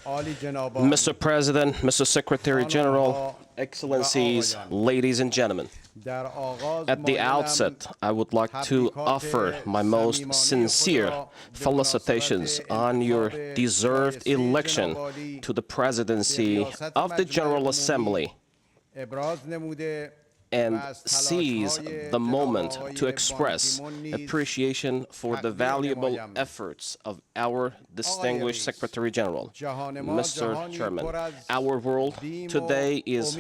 Mr. President, Mr. Secretary General, Excellencies, ladies and gentlemen, at the outset, I would like to offer my most sincere felicitations on your deserved election to the presidency of the General Assembly, and seize the moment to express appreciation for the valuable efforts of our distinguished Secretary General. Mr. Chairman, our world today is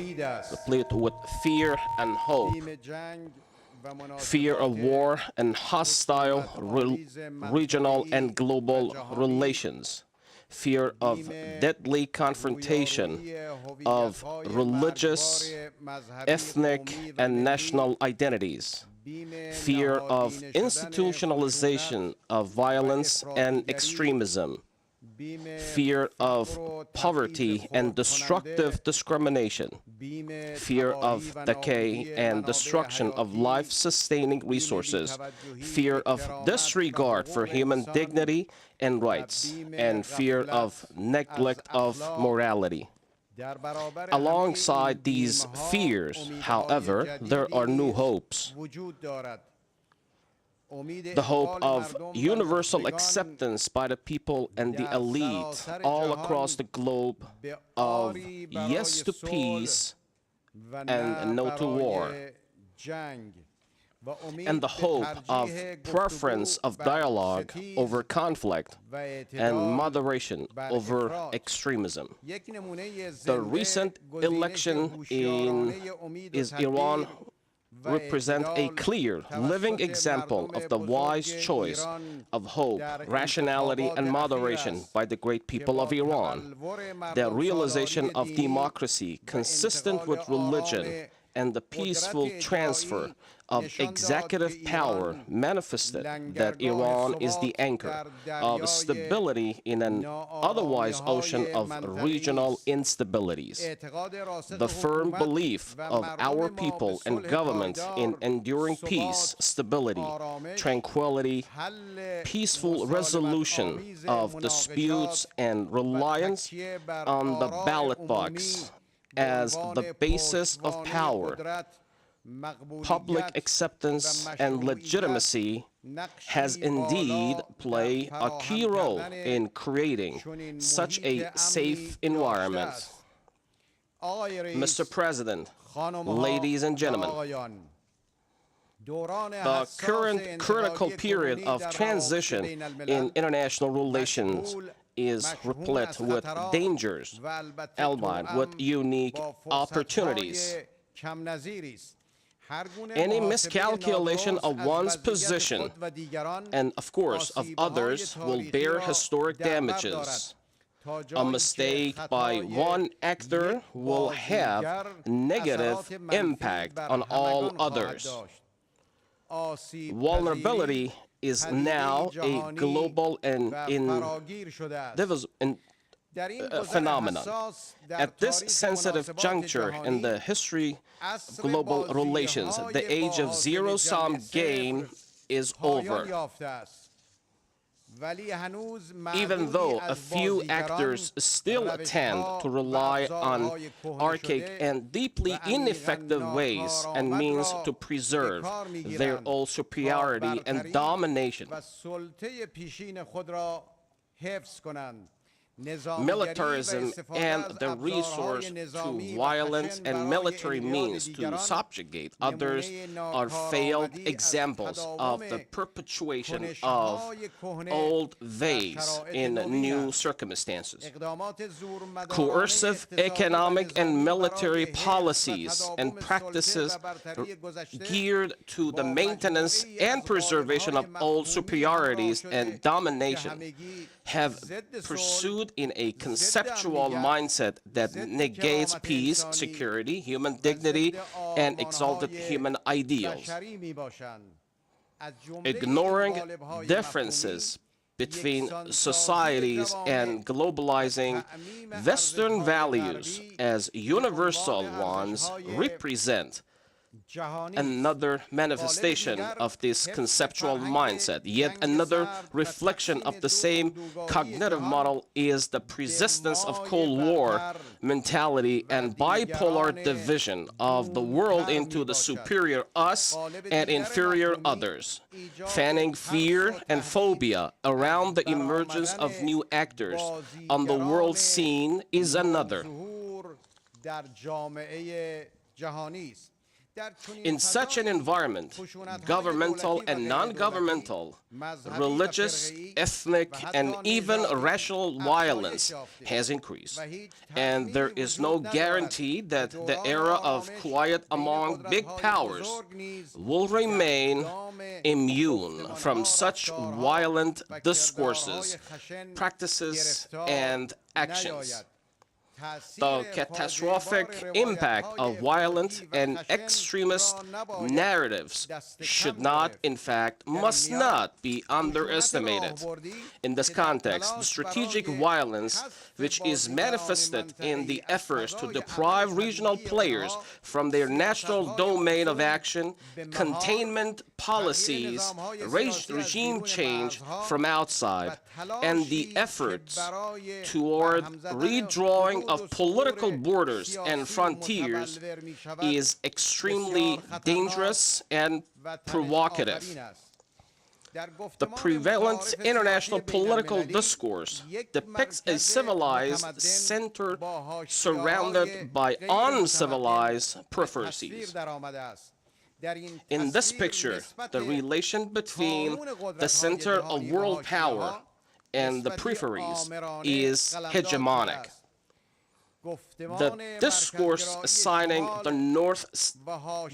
replete with fear and hope. Fear of war and hostile regional and global relations. Fear of deadly confrontation of religious, ethnic, and national identities. Fear of institutionalization of violence and extremism. Fear of poverty and destructive discrimination. Fear of decay and destruction of life-sustaining resources. Fear of disregard for human dignity and rights, and fear of neglect of morality. Alongside these fears, however, there are new hopes. The hope of universal acceptance by the people and the elite all across the globe of yes to peace and no to war, and the hope of preference of dialogue over conflict and moderation over extremism. The recent election in Iran represent a clear, living example of the wise choice of hope, rationality, and moderation by the great people of Iran. The realization of democracy consistent with religion and the peaceful transfer of executive power manifested that Iran is the anchor of stability in an otherwise ocean of regional instabilities. The firm belief of our people and government in enduring peace, stability, tranquility, peaceful resolution of disputes, and reliance on the ballot box as the basis of power, public acceptance, and legitimacy has indeed played a key role in creating such a safe environment. Mr. President, ladies and gentlemen, the current critical period of transition in international relations is replete with dangers, albeit with unique opportunities. Any miscalculation of one's position, and of course of others, will bear historic damages. A mistake by one actor will have negative impact on all others. Vulnerability is now a global and phenomenon. At this sensitive juncture in the history of global relations, the age of zero-sum game is over. Even though a few actors still tend to rely on archaic and deeply ineffective ways and means to preserve their old superiority and domination, militarism and the resource to violence and military means to subjugate others are failed examples of the perpetuation of old ways in new circumstances. Coercive economic and military policies and practices geared to the maintenance and preservation of old superiorities and domination have pursued in a conceptual mindset that negates peace, security, human dignity, and exalted human ideals. Ignoring differences between societies and globalizing Western values as universal ones represent another manifestation of this conceptual mindset. Yet another reflection of the same cognitive model is the persistence of Cold War mentality and bipolar division of the world into the superior us and inferior others, fanning fear and phobia around the emergence of new actors on the world scene is another. In such an environment, governmental and non-governmental, religious, ethnic, and even racial violence has increased. And there is no guarantee that the era of quiet among big powers will remain immune from such violent discourses, practices, and actions. The catastrophic impact of violent and extremist narratives should not, in fact, must not be underestimated. In this context, the strategic violence which is manifested in the efforts to deprive regional players from their natural domain of action, containment policies, regime change from outside, and the efforts toward redrawing of political borders and frontiers is extremely dangerous and provocative. The prevalent international political discourse depicts a civilized center surrounded by uncivilized peripheries. In this picture, the relation between the center of world power and the peripheries is hegemonic. The discourse assigning the North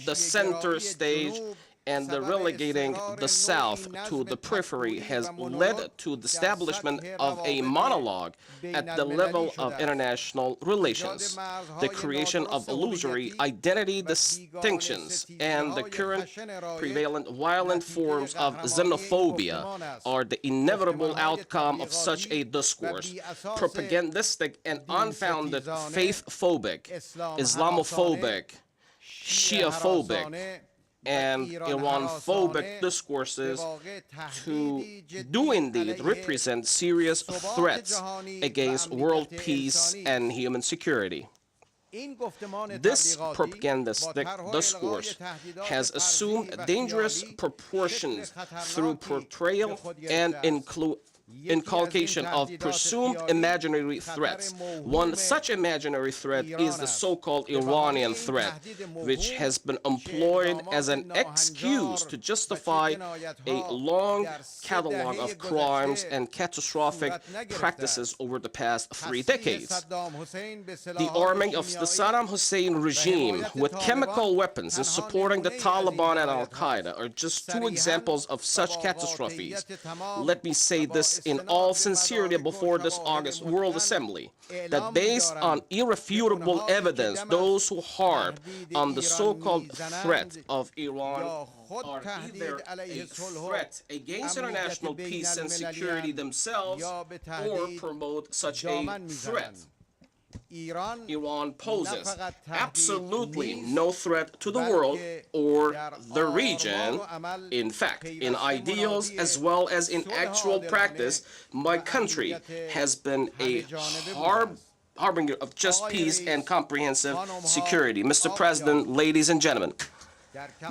the center stage and the relegating the South to the periphery has led to the establishment of a monologue at the level of international relations, the creation of illusory identity distinctions, and the current prevalent violent forms of xenophobia are the inevitable outcome of such a discourse. Propagandistic and unfounded faith-phobic, Islamophobic, Shia-phobic, and Iran-phobic discourses do indeed represent serious threats against world peace and human security. This propagandistic discourse has assumed dangerous proportions through portrayal and inculcation of presumed imaginary threats. One such imaginary threat is the so-called Iranian threat, which has been employed as an excuse to justify a long catalog of crimes and catastrophic practices over the past 3 decades. The arming of the Saddam Hussein regime with chemical weapons and supporting the Taliban and Al-Qaeda are just 2 examples of such catastrophes. Let me say this in all sincerity before this August World Assembly, that based on irrefutable evidence, those who harp on the so-called threat of Iran are either a threat against international peace and security themselves or promote such a threat. Iran poses absolutely no threat to the world or the region. In fact, in ideals as well as in actual practice, my country has been a harbinger of just peace and comprehensive security. Mr. President, ladies and gentlemen,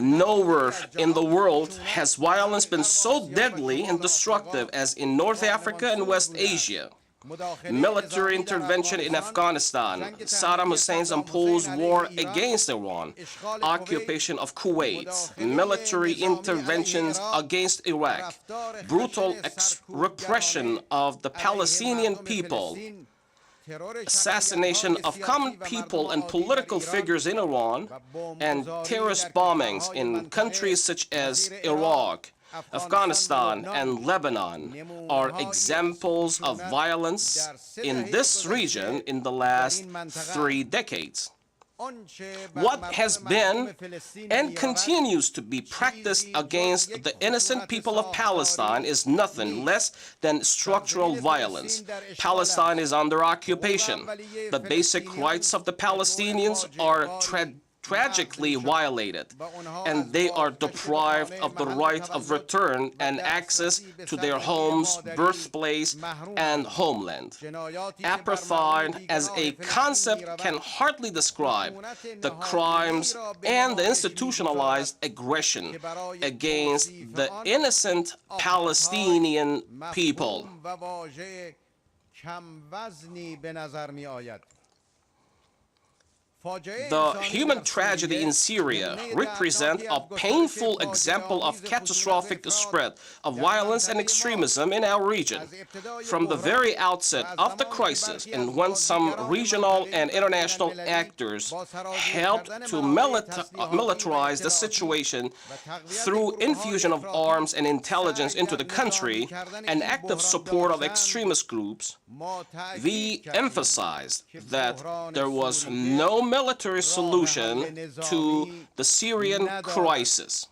nowhere in the world has violence been so deadly and destructive as in North Africa and West Asia. Military intervention in Afghanistan, Saddam Hussein's imposed war against Iran, occupation of Kuwait, military interventions against Iraq, brutal repression of the Palestinian people, assassination of common people and political figures in Iran, and terrorist bombings in countries such as Iraq, Afghanistan, and Lebanon are examples of violence in this region in the last 3 decades. What has been and continues to be practiced against the innocent people of Palestine is nothing less than structural violence. Palestine is under occupation. The basic rights of the Palestinians are tragically violated, and they are deprived of the right of return and access to their homes, birthplace, and homeland. Apartheid as a concept can hardly describe the crimes and the institutionalized aggression against the innocent Palestinian people. The human tragedy in Syria represents a painful example of catastrophic spread of violence and extremism in our region. From the very outset of the crisis, and when some regional and international actors helped to militarize the situation through infusion of arms and intelligence into the country and active support of extremist groups, we emphasized that there was no military solution to the Syrian crisis.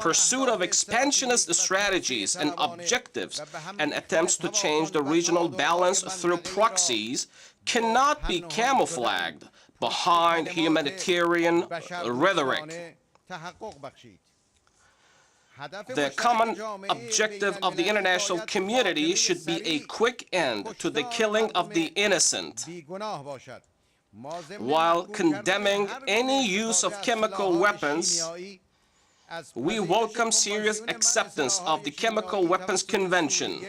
Pursuit of expansionist strategies and objectives and attempts to change the regional balance through proxies cannot be camouflaged behind humanitarian rhetoric. The common objective of the international community should be a quick end to the killing of the innocent. While condemning any use of chemical weapons, we welcome Syria's acceptance of the Chemical Weapons Convention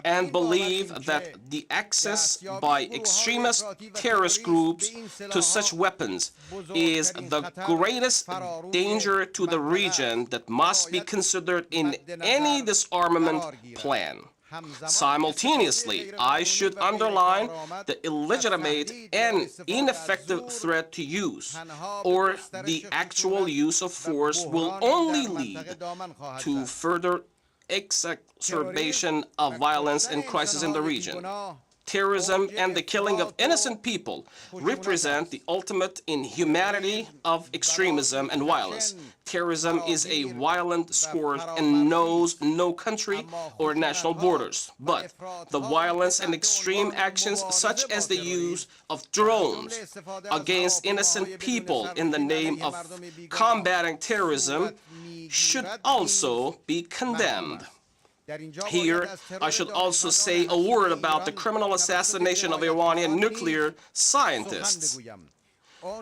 and believe that the access by extremist terrorist groups to such weapons is the greatest danger to the region that must be considered in any disarmament plan. Simultaneously, I should underline the illegitimate and ineffective threat to use, or the actual use of force will only lead to further exacerbation of violence and crisis in the region. Terrorism and the killing of innocent people represent the ultimate inhumanity of extremism and violence. Terrorism is a violent sport and knows no country or national borders. But the violence and extreme actions such as the use of drones against innocent people in the name of combating terrorism should also be condemned. Here, I should also say a word about the criminal assassination of Iranian nuclear scientists.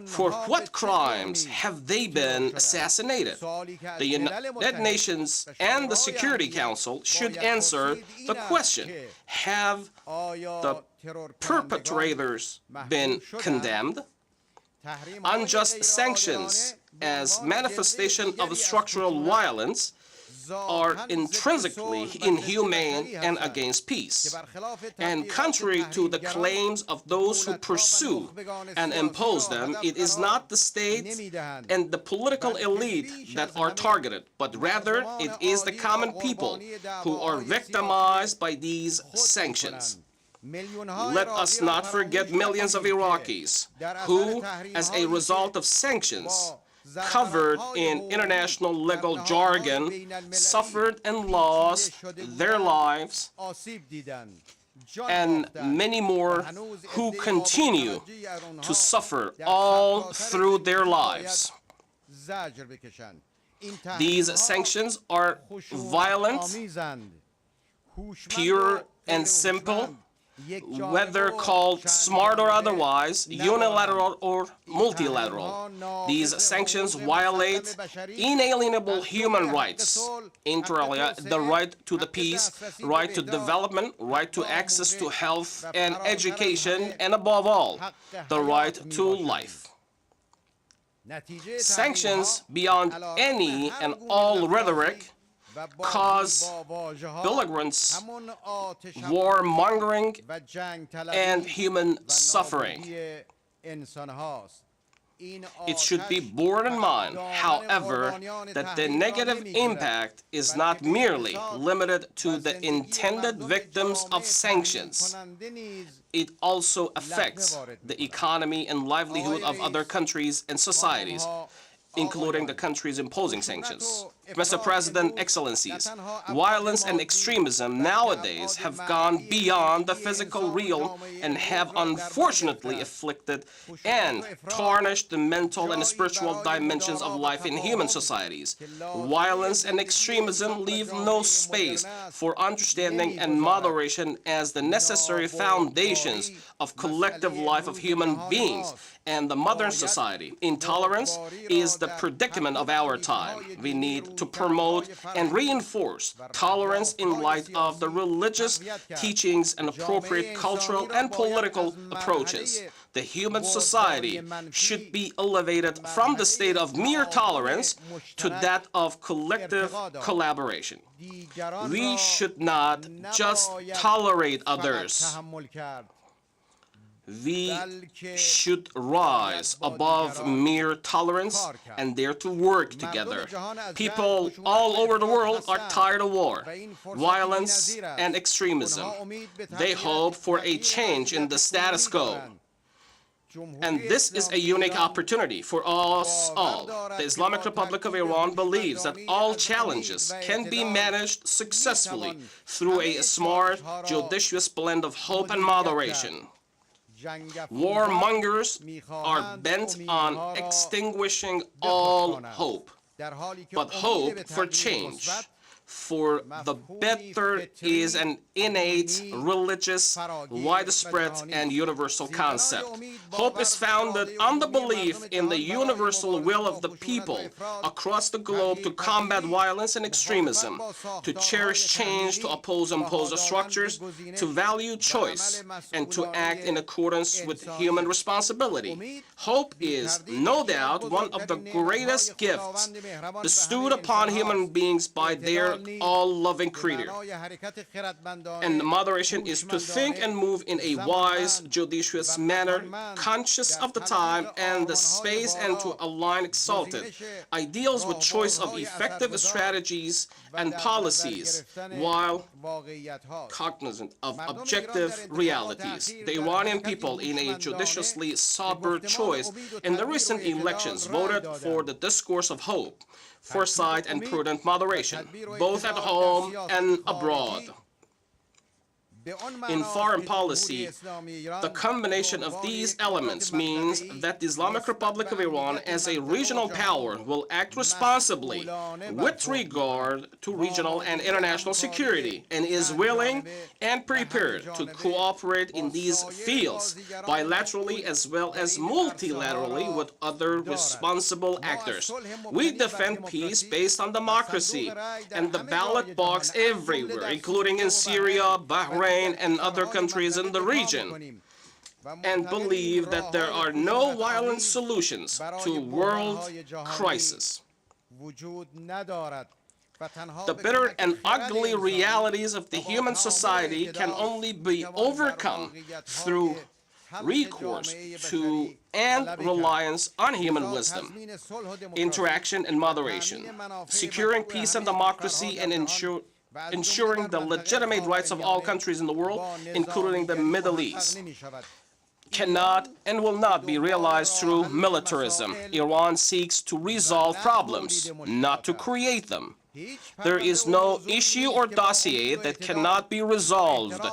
For what crimes have they been assassinated? The United Nations and the Security Council should answer the question: have the perpetrators been condemned? Unjust sanctions as manifestation of structural violence are intrinsically inhumane and against peace. And contrary to the claims of those who pursue and impose them, it is not the state and the political elite that are targeted, but rather it is the common people who are victimized by these sanctions. Let us not forget millions of Iraqis who, as a result of sanctions, covered in international legal jargon, suffered and lost their lives, and many more who continue to suffer all through their lives. These sanctions are violent, pure and simple, whether called smart or otherwise, unilateral or multilateral. These sanctions violate inalienable human rights, inter alia, the right to the peace, right to development, right to access to health and education, and above all, the right to life. Sanctions beyond any and all rhetoric cause belligerence, warmongering, and human suffering. It should be borne in mind, however, that the negative impact is not merely limited to the intended victims of sanctions. It also affects the economy and livelihood of other countries and societies, including the countries imposing sanctions. Mr. President, Excellencies, violence and extremism nowadays have gone beyond the physical realm and have unfortunately afflicted and tarnished the mental and spiritual dimensions of life in human societies. Violence and extremism leave no space for understanding and moderation as the necessary foundations of collective life of human beings and the modern society. Intolerance is the predicament of our time. We need to promote and reinforce tolerance in light of the religious teachings and appropriate cultural and political approaches. The human society should be elevated from the state of mere tolerance to that of collective collaboration. We should not just tolerate others. We should rise above mere tolerance and dare to work together. People all over the world are tired of war, violence, and extremism. They hope for a change in the status quo. And this is a unique opportunity for us all. The Islamic Republic of Iran believes that all challenges can be managed successfully through a smart, judicious blend of hope and moderation. Warmongers are bent on extinguishing all hope, but hope for change, for the better is an innate, religious, widespread, and universal concept. Hope is founded on the belief in the universal will of the people across the globe to combat violence and extremism, to cherish change, to oppose imposed structures, to value choice, and to act in accordance with human responsibility. Hope is, no doubt, one of the greatest gifts bestowed upon human beings by their all-loving Creator. And moderation is to think and move in a wise, judicious manner, conscious of the time and the space, and to align exalted ideals with choice of effective strategies and policies, while cognizant of objective realities. The Iranian people, in a judiciously sober choice in the recent elections, voted for the discourse of hope, foresight, and prudent moderation, both at home and abroad. In foreign policy, the combination of these elements means that the Islamic Republic of Iran, as a regional power, will act responsibly with regard to regional and international security, and is willing and prepared to cooperate in these fields bilaterally as well as multilaterally with other responsible actors. We defend peace based on democracy and the ballot box everywhere, including in Syria, Bahrain, and other countries in the region, and believe that there are no violent solutions to world crisis. The bitter and ugly realities of the human society can only be overcome through recourse to and reliance on human wisdom, interaction and moderation, securing peace and democracy, and ensuring the legitimate rights of all countries in the world, including the Middle East, cannot and will not be realized through militarism. Iran seeks to resolve problems, not to create them. There is no issue or dossier that cannot be resolved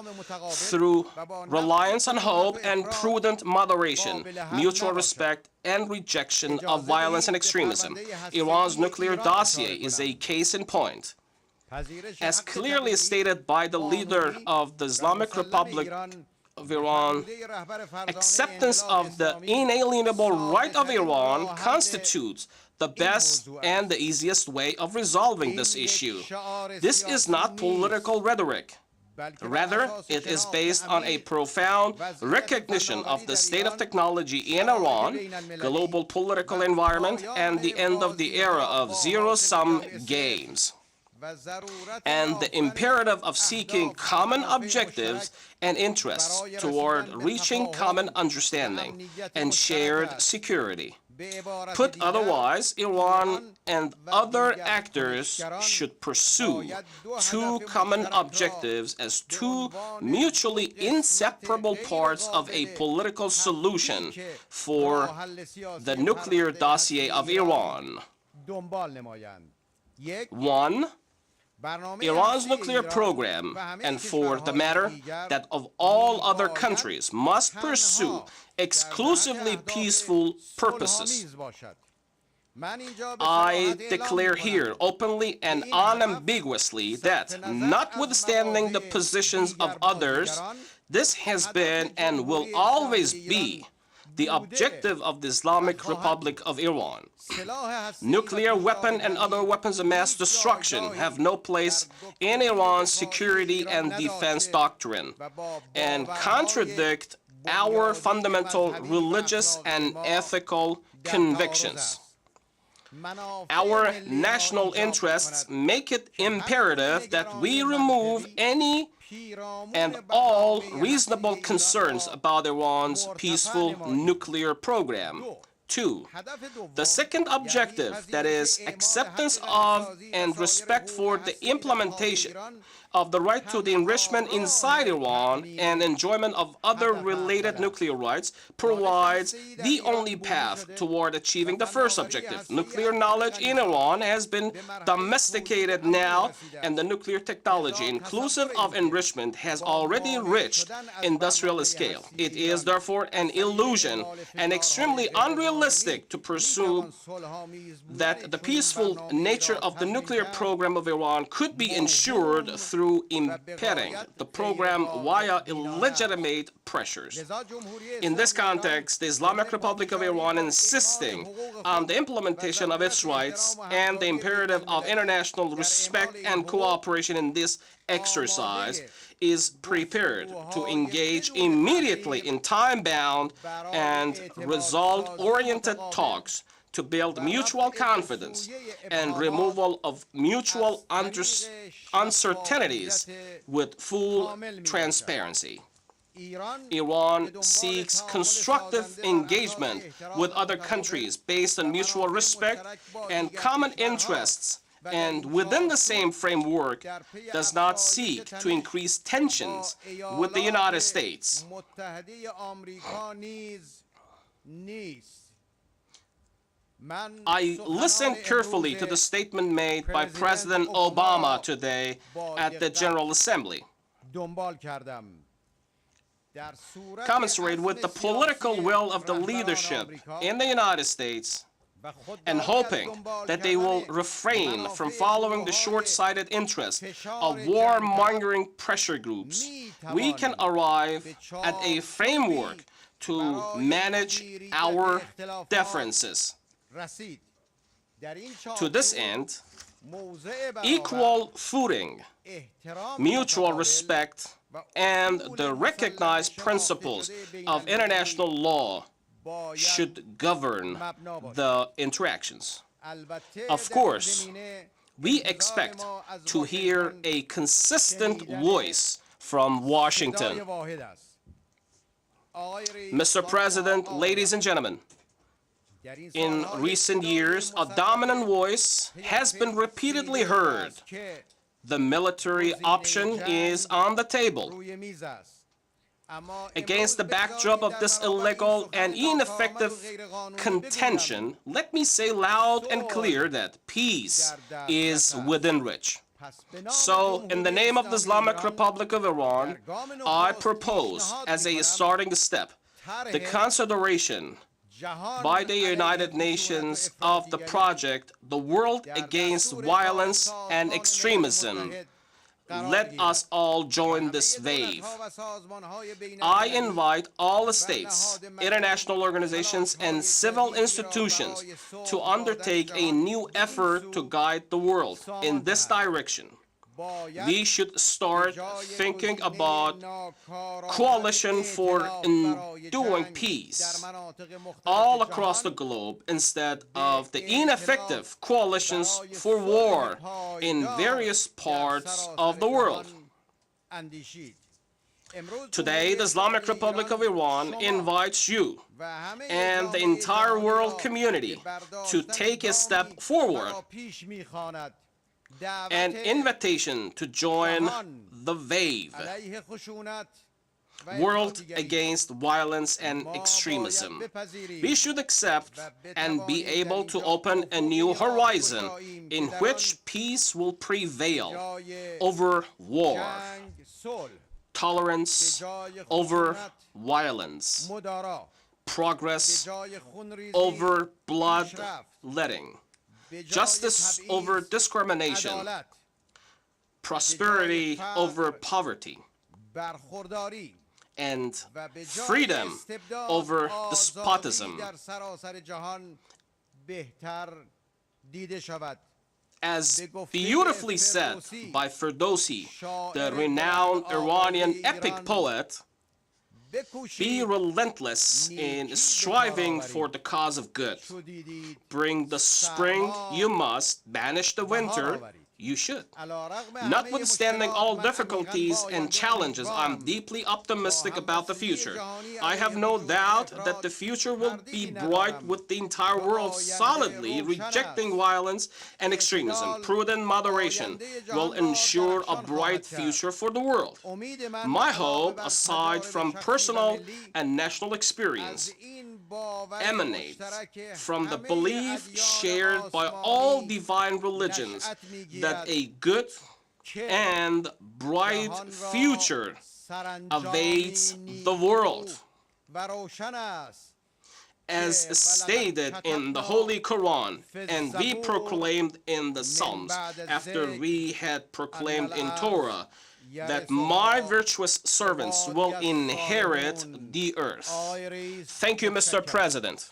through reliance on hope and prudent moderation, mutual respect, and rejection of violence and extremism. Iran's nuclear dossier is a case in point. As clearly stated by the leader of the Islamic Republic of Iran, acceptance of the inalienable right of Iran constitutes the best and the easiest way of resolving this issue. This is not political rhetoric. Rather, it is based on a profound recognition of the state of technology in Iran, global political environment, and the end of the era of zero-sum games, and the imperative of seeking common objectives and interests toward reaching common understanding and shared security. Put otherwise, Iran and other actors should pursue two common objectives as two mutually inseparable parts of a political solution for the nuclear dossier of Iran. One, Iran's nuclear program, and for the matter, that of all other countries, must pursue exclusively peaceful purposes. I declare here openly and unambiguously that, notwithstanding the positions of others, this has been and will always be the objective of the Islamic Republic of Iran. Nuclear weapon and other weapons of mass destruction have no place in Iran's security and defense doctrine and contradict our fundamental religious and ethical convictions. Our national interests make it imperative that we remove any and all reasonable concerns about Iran's peaceful nuclear program. 2. The second objective, that is, acceptance of and respect for the implementation of the right to the enrichment inside Iran and enjoyment of other related nuclear rights, provides the only path toward achieving the first objective. Nuclear knowledge in Iran has been domesticated now, and the nuclear technology, inclusive of enrichment, has already reached industrial scale. It is therefore an illusion and extremely unrealistic to pursue that the peaceful nature of the nuclear program of Iran could be ensured through impairing the program via illegitimate pressures. In this context, the Islamic Republic of Iran, insisting on the implementation of its rights and the imperative of international respect and cooperation in this exercise, is prepared to engage immediately in time-bound and result-oriented talks to build mutual confidence and removal of mutual uncertainties with full transparency. Iran seeks constructive engagement with other countries based on mutual respect and common interests, and within the same framework does not seek to increase tensions with the United States. I listened carefully to the statement made by President Obama today at the General Assembly. Commensurate with the political will of the leadership in the United States, and hoping that they will refrain from following the short-sighted interests of warmongering pressure groups, we can arrive at a framework to manage our differences. To this end, equal footing, mutual respect, and the recognized principles of international law should govern the interactions. Of course, we expect to hear a consistent voice from Washington. Mr. President, ladies and gentlemen, in recent years, a dominant voice has been repeatedly heard. The military option is on the table. Against the backdrop of this illegal and ineffective contention, let me say loud and clear that peace is within reach. So, in the name of the Islamic Republic of Iran, I propose, as a starting step, the consideration by the United Nations of the project, The World Against Violence and Extremism. Let us all join this wave. I invite all states, international organizations, and civil institutions to undertake a new effort to guide the world in this direction. We should start thinking about coalition for enduring peace all across the globe instead of the ineffective coalitions for war in various parts of the world. Today, the Islamic Republic of Iran invites you and the entire world community to take a step forward, an invitation to join the wave. world against violence and extremism. We should accept and be able to open a new horizon in which peace will prevail over war, tolerance over violence, progress over bloodletting, justice over discrimination, prosperity over poverty, and freedom over despotism. As beautifully said by Ferdowsi, the renowned Iranian epic poet, be relentless in striving for the cause of good. Bring the spring, you must. Banish the winter, you should. Notwithstanding all difficulties and challenges, I'm deeply optimistic about the future. I have no doubt that the future will be bright with the entire world solidly rejecting violence and extremism. Prudent moderation will ensure a bright future for the world. My hope, aside from personal and national experience, emanates from the belief shared by all divine religions that a good and bright future awaits the world. As stated in the Holy Quran, and we proclaimed in the Psalms, after we had proclaimed in Torah, that my virtuous servants will inherit the earth. Thank you, Mr. President.